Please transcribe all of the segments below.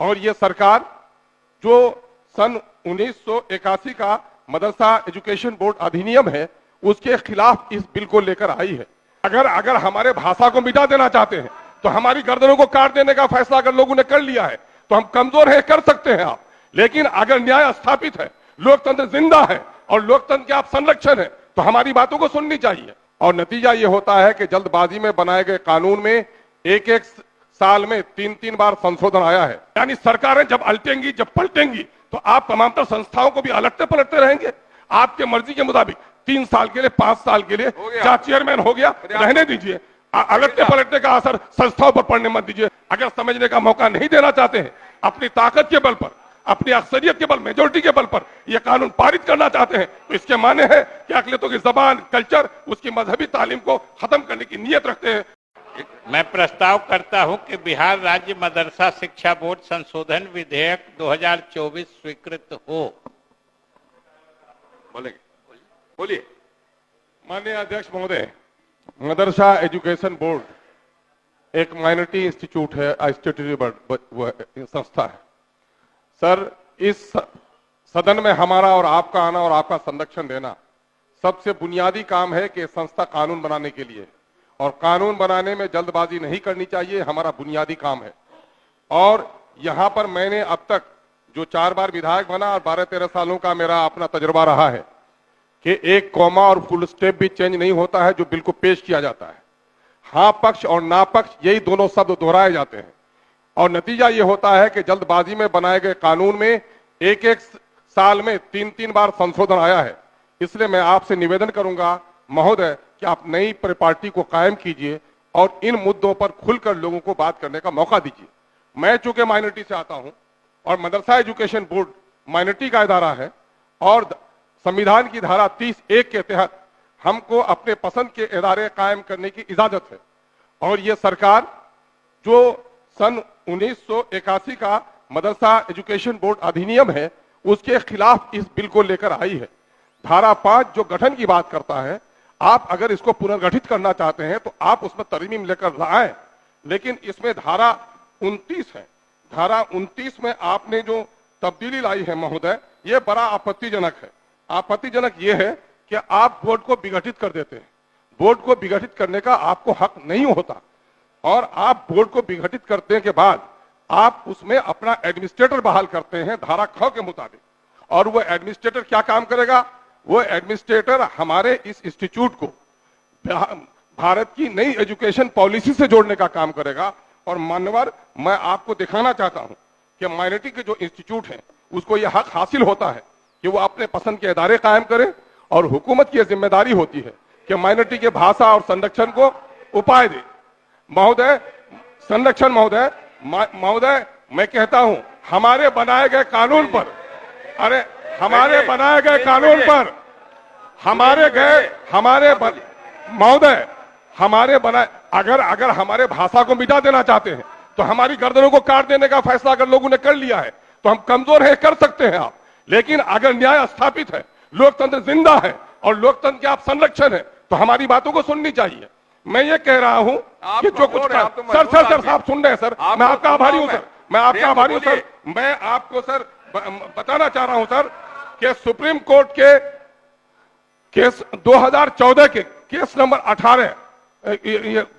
और ये सरकार जो सन 1981 का मदरसा एजुकेशन बोर्ड अधिनियम है उसके खिलाफ इस बिल को लेकर आई है। अगर हमारे भाषा को मिटा देना चाहते हैं तो हमारी गर्दनों को काट देने का फैसला अगर लोगों ने कर लिया है तो हम कमजोर है, कर सकते हैं आप। लेकिन अगर न्याय स्थापित है, लोकतंत्र जिंदा है और लोकतंत्र के आप संरक्षण है तो हमारी बातों को सुननी चाहिए। और नतीजा ये होता है कि जल्दबाजी में बनाए गए कानून में एक साल में 3 बार संशोधन आया है। यानी सरकारें जब अलटेंगी, जब पलटेंगी तो आप तमाम संस्थाओं को भी अलटते पलटते रहेंगे आपके मर्जी के मुताबिक। 3 साल के लिए, 5 साल के लिए क्या चेयरमैन हो गया, रहने दीजिए। अलटने पलटने का असर संस्थाओं पर पड़ने मत दीजिए। अगर समझने का मौका नहीं देना चाहते हैं, अपनी ताकत के बल पर, अपनी अक्सरियत के बल, मेजोरिटी के बल पर यह कानून पारित करना चाहते हैं तो इसके माने है कि अकलियतों की जबान, कल्चर, उसकी मजहबी तालीम को खत्म करने की नीयत रखते हैं। मैं प्रस्ताव करता हूं कि बिहार राज्य मदरसा शिक्षा बोर्ड संशोधन विधेयक 2024 स्वीकृत हो। बोलिए। माननीय अध्यक्ष महोदय, मदरसा एजुकेशन बोर्ड एक माइनॉरिटी इंस्टीट्यूट है, स्टैट्यूटरी संस्था है। सर, इस सदन में हमारा और आपका आना और आपका संरक्षण देना सबसे बुनियादी काम है कि संस्था कानून बनाने के लिए, और कानून बनाने में जल्दबाजी नहीं करनी चाहिए, हमारा बुनियादी काम है। और यहां पर मैंने अब तक जो 4 बार विधायक बना और 12-13 सालों का मेरा अपना तजुर्बा रहा है कि एक कॉमा और फुल स्टेप भी चेंज नहीं होता है जो बिल को पेश किया जाता है। हाँ पक्ष और ना पक्ष, यही दोनों शब्द दोहराए जाते हैं और नतीजा ये होता है कि जल्दबाजी में बनाए गए कानून में एक साल में 3 बार संशोधन आया है। इसलिए मैं आपसे निवेदन करूंगा महोदय कि आप नई पार्टी को कायम कीजिए और इन मुद्दों पर खुलकर लोगों को बात करने का मौका दीजिए। मैं चूंकि माइनॉरिटी से आता हूं और मदरसा एजुकेशन बोर्ड माइनॉरिटी का इदारा है और संविधान की धारा 30(1) के तहत हमको अपने पसंद के इदारे कायम करने की इजाजत है। और ये सरकार जो सन 1981 का मदरसा एजुकेशन बोर्ड अधिनियम है उसके खिलाफ इस बिल को लेकर आई है। धारा 5 जो गठन की बात करता है, आप अगर इसको पुनर्गठित करना चाहते हैं तो आप उसमें तरमीम लेकर आए, लेकिन इसमें धारा 29 है। धारा 29 में आपने जो तब्दीली लाई है महोदय, ये बड़ा आपत्तिजनक है। आपत्तिजनक ये है कि आप बोर्ड को विघटित कर देते हैं। बोर्ड को विघटित करने का आपको हक नहीं होता और आप बोर्ड को विघटित करने के बाद आप उसमें अपना एडमिनिस्ट्रेटर बहाल करते हैं धारा 6 के मुताबिक। और वो एडमिनिस्ट्रेटर क्या काम करेगा? वो एडमिनिस्ट्रेटर हमारे इस इंस्टीट्यूट को भारत की नई एजुकेशन पॉलिसी से जोड़ने का काम करेगा। और मान्यवर, मैं आपको दिखाना चाहता हूं कि माइनॉरिटी के जो इंस्टीट्यूट हैं उसको यह हक हासिल होता है कि वो अपने पसंद के इदारे कायम करे और हुकूमत की जिम्मेदारी होती है कि माइनॉरिटी के भाषा और संरक्षण को उपाय दे। महोदय, संरक्षण महोदय, मैं कहता हूं हमारे बनाए गए कानून पर, अरे हमारे बनाए गए कानून पर महोदय, हमारे बनाए, अगर हमारे भाषा को मिटा देना चाहते हैं तो हमारी गर्दनों को काट देने का फैसला अगर लोगों ने कर लिया है तो हम कमजोर है, कर सकते हैं आप। लेकिन अगर न्याय स्थापित है, लोकतंत्र जिंदा है और लोकतंत्र के आप संरक्षण है तो हमारी बातों को सुननी चाहिए। मैं ये कह रहा हूं कि जो कुछ सर आप सुन रहे हैं सर, मैं आपका आभारी हूं सर, मैं आपका आभारी हूं सर। मैं आपको सर बताना चाह रहा हूं सर कि सुप्रीम कोर्ट के केस 2014 के case number 18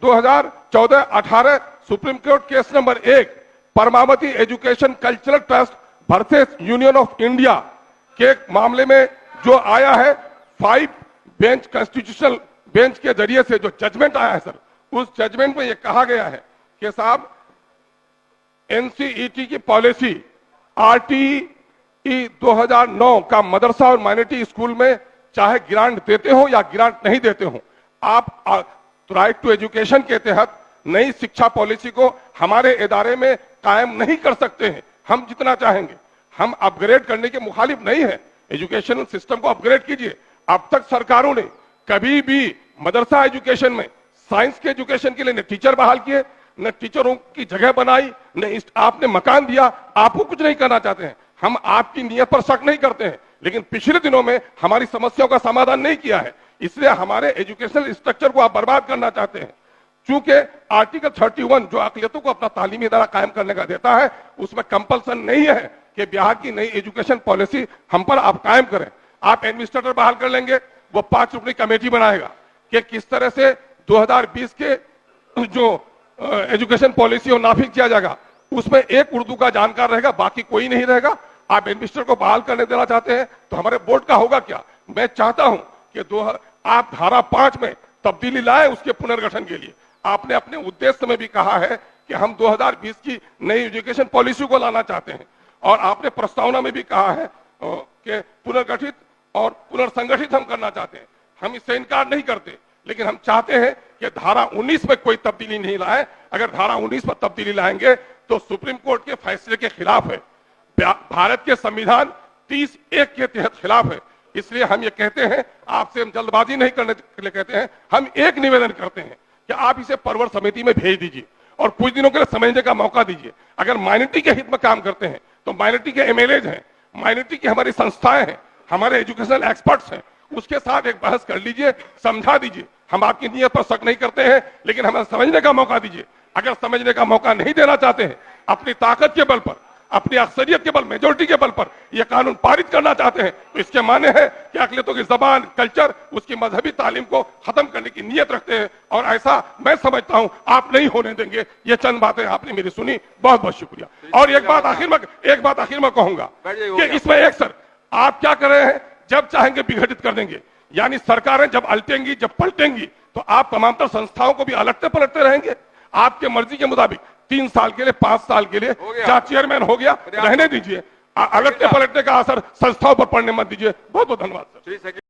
2014-18 supreme court case number 1 Paramavati education cultural trust versus union of India के मामले में जो आया है 5 बेंच कॉन्स्टिट्यूशनल बेंच के जरिए से जो जजमेंट आया है सर, उस जजमेंट में यह कहा गया है कि साहब एनसीईटी की पॉलिसी आरटीई 2009 का मदरसा और माइनॉरिटी स्कूल में चाहे ग्रांट देते हो या ग्रांट नहीं देते हो, आप राइट टू एजुकेशन के तहत नई शिक्षा पॉलिसी को हमारे इदारे में कायम नहीं कर सकते हैं। हम जितना चाहेंगे, हम अपग्रेड करने के मुखालिफ नहीं है। एजुकेशन सिस्टम को अपग्रेड कीजिए। अब तक सरकारों ने कभी भी मदरसा एजुकेशन में साइंस के एजुकेशन के लिए न टीचर बहाल किए, न टीचरों की जगह बनाई, न आपने मकान दिया। आपको कुछ नहीं करना चाहते हैं, हम आपकी नीयत पर शक नहीं करते हैं, लेकिन पिछले दिनों में हमारी समस्याओं का समाधान नहीं किया है, इसलिए हमारे एजुकेशनल स्ट्रक्चर को आप बर्बाद करना चाहते हैं। चूंकि आर्टिकल 31 जो अकलियतों को अपना तालीमी इदारा कायम करने का देता है, उसमें कंपल्सन नहीं है कि बिहार की नई एजुकेशन पॉलिसी हम पर आप कायम करें। आप एडमिनिस्ट्रेटर बहाल कर लेंगे, वो 5 रुकनी कमेटी बनाएगा कि किस तरह से 2020 के जो एजुकेशन पॉलिसी को नाफिज किया जाएगा। उसमें एक उर्दू का जानकार रहेगा, बाकी कोई नहीं रहेगा। आप एडमिनिस्ट्रेटर को बहाल करने देना चाहते हैं तो हमारे बोर्ड का होगा क्या? मैं चाहता हूं कि आप धारा 5 में तब्दीली लाए उसके पुनर्गठन के लिए। आपने अपने उद्देश्य में भी कहा है कि हम 2020 की नई एजुकेशन पॉलिसी को लाना चाहते हैं, और आपने प्रस्तावना में भी कहा है कि पुनर्गठित और पुनर्संगठित हम करना चाहते हैं। हम इससे इनकार नहीं करते, लेकिन हम चाहते हैं कि धारा 19 में कोई तब्दीली नहीं लाए। अगर धारा 19 में तब्दीली लाएंगे तो सुप्रीम कोर्ट के फैसले के खिलाफ है, भारत के संविधान 30(1) के तहत खिलाफ है। इसलिए हम ये कहते हैं, आपसे हम जल्दबाजी नहीं करने के लिए कहते हैं, हम एक निवेदन करते हैं कि आप इसे परवर समिति में भेज दीजिए और कुछ दिनों के लिए समझने का मौका दीजिए। अगर माइनॉरिटी के हित में काम करते हैं तो माइनॉरिटी के एमएलएज हैं, माइनॉरिटी की हमारी संस्थाएं हैं, हमारे एजुकेशनल एक्सपर्ट्स हैं, उसके साथ एक बहस कर लीजिए, समझा दीजिए। हम आपकी नीयत पर शक नहीं करते हैं, लेकिन हमें समझने का मौका दीजिए। अगर समझने का मौका नहीं देना चाहते हैं, अपनी ताकत के बल पर, अपनी अक्सरियत के बल, मेजोरिटी के बल पर यह कानून पारित करना चाहते हैं, तो इसके माने है कि अकलियतों की जबान, कल्चर, उसकी मजहबी तालीम को खत्म करने की नीयत रखते हैं। और ऐसा मैं समझता हूं आप नहीं होने देंगे। ये चंद बातें आपने मेरी सुनी, बहुत बहुत शुक्रिया। और एक बात आखिर में कहूंगा कि इसमें एक सर आप क्या कर रहे हैं, जब चाहेंगे विघटित कर देंगे। यानी सरकारें जब अलटेंगी, जब पलटेंगी, तो आप तमाम तर संस्थाओं को भी अलटते पलटते रहेंगे आपके मर्जी के मुताबिक। 3 साल के लिए, 5 साल के लिए क्या चेयरमैन हो गया, रहने दीजिए। अलटने पलटने का असर संस्थाओं पर पड़ने मत दीजिए। बहुत बहुत धन्यवाद सर।